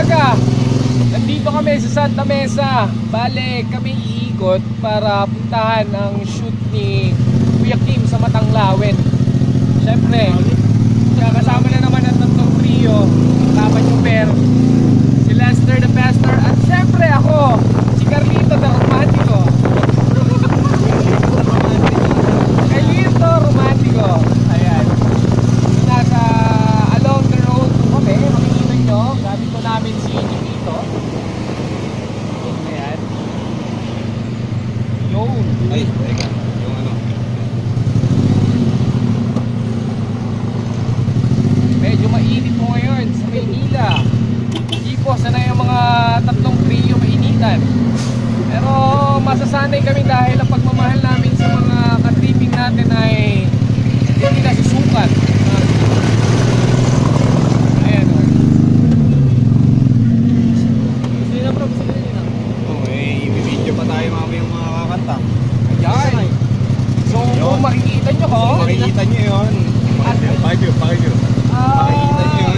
umaga. Nandito kami sa Santa Mesa. Bale, kami iikot para puntahan ang shoot ni Kuya Kim sa Matanglawin. Siyempre, kasama na naman ang tatlong trio. Kasama yung pair, si Lester the Pastor, at siyempre ako, si Carlito the Romantico. Carlito Romantico. Ayan. So, nasa along the road kami. Makikita nyo, gamit ko namin si Nikito. Ayan. Yun. Ay, teka. Yung ano. Medyo mainit po ngayon sa Maynila. Hindi po sanay ang mga tatlong trio mainitan. Pero masasanay kami dahil ang pagmamahal namin sa mga ka-tripping natin ay hindi nasusukat. Ayan o. Gusto nyo na bro, gusto nyo na. Oh, i-video pa tayo mamaya yung mga kakanta. Ayan. So kung makikita nyo ko, Makikita nyo yun. Pakikyo. Pakikyo. Makikita nyo